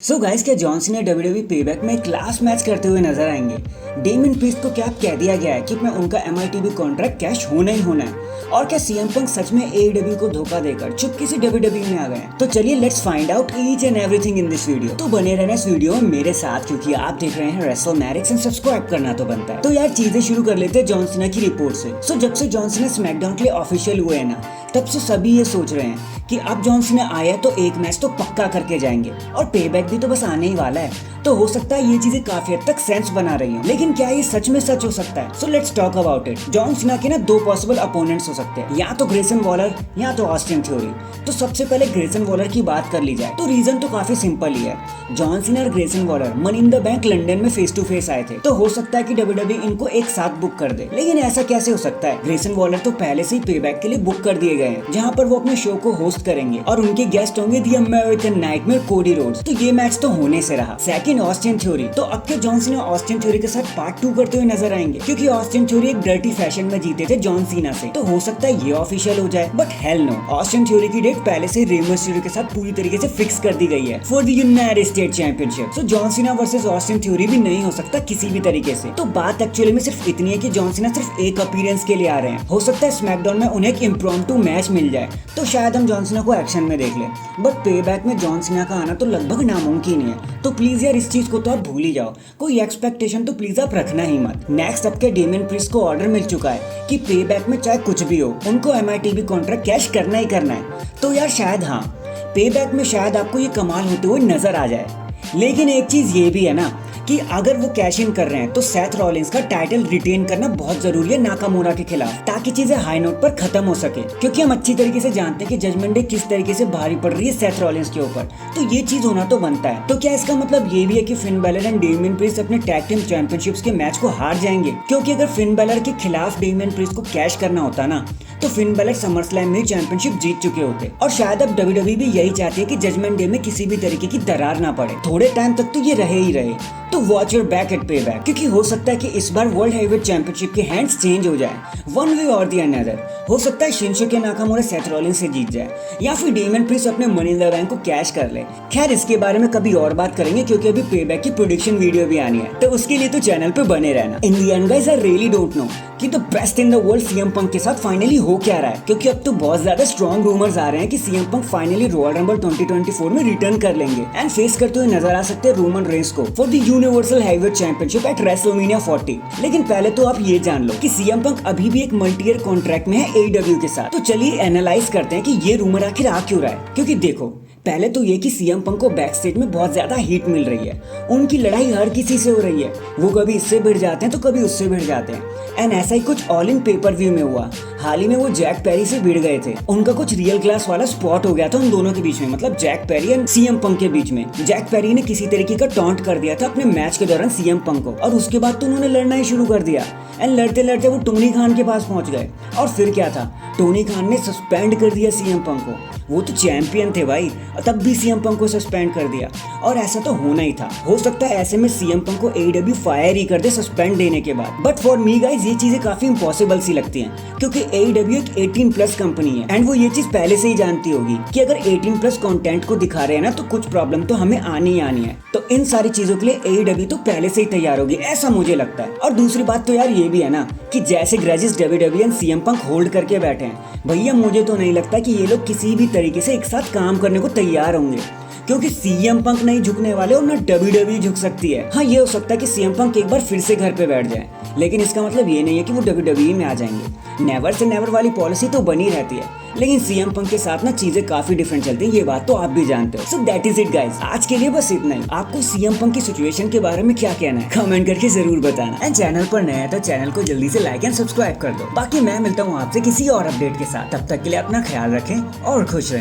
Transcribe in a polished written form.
So guys, क्या John Cena WWE payback में class match करते हुए नजर आएंगे? डेमियन प्रीस्ट को क्या कह दिया गया है कि मैं उनका MITV कॉन्ट्रैक्ट कैश होना ही होना है? और क्या CM पंक सच में AEW को धोखा देकर चुपके से WWE में आ गए? तो चलिए let's find out each and everything in this video. तो बने रहना इस वीडियो में मेरे साथ, क्योंकि आप देख रहे हैं रेसलमैनिक्स एंड सब्सक्राइब करना तो बनता है। तो यार चीजें शुरू कर लेते हैं जॉन सीना की रिपोर्ट से। सो जब से जॉन सीना स्मैकडाउन के लिए ऑफिशियल हुए हैं ना, तब से सभी ये सोच रहे हैं कि अब जॉन सीना आया तो एक मैच तो पक्का करके जाएंगे, और पेबैक भी तो बस आने ही वाला है। तो हो सकता है ये चीजें काफी हद तक सेंस बना रही हैं, लेकिन क्या ये सच में सच हो सकता है? So let's talk about it. John Cena के ना दो पॉसिबल अपोनेंट्स हो सकते हैं, या तो ग्रेसन वॉलर या तो ऑस्टिन थ्योरी। तो सबसे पहले ग्रेसन वॉलर की बात कर ली जाए तो रीजन तो काफी सिंपल ही है। जॉन सीना और Grayson Waller money in the bank London में फेस टू फेस आए थे, तो हो सकता है कि WWE इनको एक साथ बुक कर दे। लेकिन ऐसा कैसे हो सकता है? ग्रेसन वॉलर तो पहले से ही पेबैक के लिए बुक कर दिए गए हैं, जहाँ पर वो अपने शो को होस्ट करेंगे और उनके गेस्ट होंगे the American nightmare Cody Rhodes. तो ये मैच तो होने से रहा। Second, Austin theory. तो अब क्या जॉन सीना ऑस्टिन थ्योरी के साथ पार्ट 2 करते हुए नजर आएंगे? क्योंकि ऑस्टिन थ्योरी एक डर्टी फैशन में जीते थे जॉन सीना से, तो हो सकता है ये ऑफिशियल हो जाए। But hell no, Austin theory की डेट पहले से रे मिस्टीरियो के साथ पूरी तरीके से फिक्स कर दी गई है for the United state championship. So John Cena versus Austin theory भी नहीं हो सकता किसी भी तरीके से। तो बात एक्चुअली में सिर्फ इतनी है कि जॉन सीना सिर्फ एक अपीयरेंस के लिए आ रहे हैं। हो सकता है स्मैकडाउन में उन्हें एक इम्प्रॉम्प्टू मैच मिल जाए, तो शायद हम जॉन सीना को एक्शन में देख लें। बट पेबैक में जॉन सीना का आना तो लगभग नामुमकिन है। तो प्लीज यार इस चीज को तो आप भूल ही जाओ, कोई एक्सपेक्टेशन तो प्लीज आप रखना ही मत। नेक्स्ट, अब के डेमियन प्रीस्ट को ऑर्डर मिल चुका है कि पेबैक में चाहे कुछ भी हो, उनको MITV कॉन्ट्रैक्ट कैश करना ही करना है। तो यार शायद हाँ, पेबैक में शायद आपको ये कमाल होते हुए नजर आ जाए। लेकिन एक चीज ये भी है ना कि अगर वो कैश इन कर रहे हैं तो सेथ रॉलिंस का टाइटल रिटेन करना बहुत जरूरी है नाकामोरा के खिलाफ, ताकि चीजें हाई नोट पर खत्म हो सके। क्योंकि हम अच्छी तरीके से जानते हैं कि जजमेंट डे किस तरीके से भारी पड़ रही है सेथ रॉलिंस के ऊपर, तो ये चीज होना तो बनता है। तो क्या इसका मतलब ये भी है कि Finn Balor and Damien priest अपने टैग टीम चैंपियनशिप्स के मैच को हार जाएंगे? क्योंकि अगर फिन बैलर के खिलाफ डेमियन प्रीस्ट को कैश करना होता ना, तो फिन बैलर समरस्लैम में चैंपियनशिप जीत चुके होते। और शायद अब WWE भी यही चाहती है कि जजमेंट डे में किसी भी तरीके की दरार ना पड़े, थोड़े टाइम तक तो ये रहे ही रहे। तो watch your back at payback, क्योंकि हो सकता है कि इस बार वर्ल्ड हेवीवेट चैंपियनशिप के हैंड्स चेंज हो जाए, वन वे और द अनदर। हो सकता है शिंसुके नाकामोरा सेथ रॉलिंस से जीत जाए, या फिर डेमियन प्रीस्ट अपने मनी इन द बैंक को कैश कर ले। खैर इसके बारे में कभी और बात करेंगे, क्योंकि अभी पेबैक की प्रेडिक्शन वीडियो भी आनी है, तो उसके लिए तो चैनल पे बने रहना। In the end guys, I really don't know कि the best in the world CM punk के साथ फाइनली हो क्या रहा है, क्योंकि अब तो बहुत ज्यादा स्ट्रॉन्ग रूमर्स आ रहे हैं कि CM पंक फाइनली रॉयल रंबल 2024 में रिटर्न कर लेंगे एंड फेस करते हुए नजर आ सकते हैं रोमन रेंस को for the universal heavyweight championship eight WrestleMania 40। लेकिन पहले तो आप ये जान लो कि CM पंक अभी भी एक मल्टी ईयर कॉन्ट्रैक्ट में है AEW के साथ। तो चलिए एनालाइज करते हैं कि ये रूमर आखिर आ क्यों रहा है। क्योंकि देखो, पहले तो ये कि CM पंक को बैक स्टेज में बहुत ज्यादा हीट मिल रही है, उनकी लड़ाई हर किसी से हो रही है, वो कभी इससे भिड़ जाते हैं तो कभी उससे भिड़ जाते हैं। एंड ऐसा ही कुछ ऑल इन पेपर व्यू में हुआ। हाल ही में वो जैक पेरी से भिड़ गए थे, उनका कुछ रियल क्लास वाला स्पॉट हो गया था उन दोनों के बीच में, मतलब Jack peri and CM punk के बीच में। जैक पेरी ने किसी तरीके का टॉन्ट कर दिया था अपने मैच के दौरान CM पंक को, और उसके बाद तो उन्होंने लड़ना ही शुरू कर दिया। एंड लड़ते लड़ते वो टोनी खान के पास पहुंच गए, और फिर क्या था, टोनी खान ने सस्पेंड कर दिया CM पंक को। वो तो चैंपियन थे भाई, तब भी CM पंक को सस्पेंड कर दिया, और ऐसा तो होना ही था। हो सकता है ऐसे में CM पंक को AEW फायर ही कर दे सस्पेंड देने के बाद। बट फॉर मी गाइज ये चीजें काफी इम्पॉसिबल सी लगती हैं, क्योंकि AEW एक 18+ कंपनी है, एंड वो ये चीज पहले से ही जानती होगी कि अगर 18+ कंटेंट को दिखा रहे हैं ना, तो कुछ प्रॉब्लम तो हमें आनी ही आनी है। तो इन सारी चीजों के लिए AEW तो पहले से ही तैयार होगी, ऐसा मुझे लगता है। और दूसरी बात तो यार ये भी है ना कि जैसे ग्रेजेस WWE and CM punk hold करके बैठे हैं, भैया मुझे तो नहीं लगता कि ये लोग किसी भी तरीके से एक साथ काम करने को तैयार होंगे, क्योंकि CM पंक नहीं झुकने वाले और ना WWE झुक सकती है। हाँ, ये हो सकता है कि CM पंक एक बार फिर से घर पे बैठ जाए, लेकिन इसका मतलब ये नहीं है कि वो WWE में आ जाएंगे। नेवर से नेवर वाली पॉलिसी तो बनी रहती है, लेकिन CM पंक के साथ ना चीजें काफी डिफरेंट चलती हैं, ये बात तो आप भी जानते हो। So that is it guys, आज के लिए बस इतना ही। आपको CM पंक की सिचुएशन के बारे में क्या कहना है, कमेंट करके जरूर बताना। एंड चैनल पर नया है तो चैनल को जल्दी से लाइक एंड सब्सक्राइब कर दो। बाकी मैं मिलता हूँ आपसे किसी और अपडेट के साथ, तब तक के लिए अपना ख्याल रखें और खुश रहें।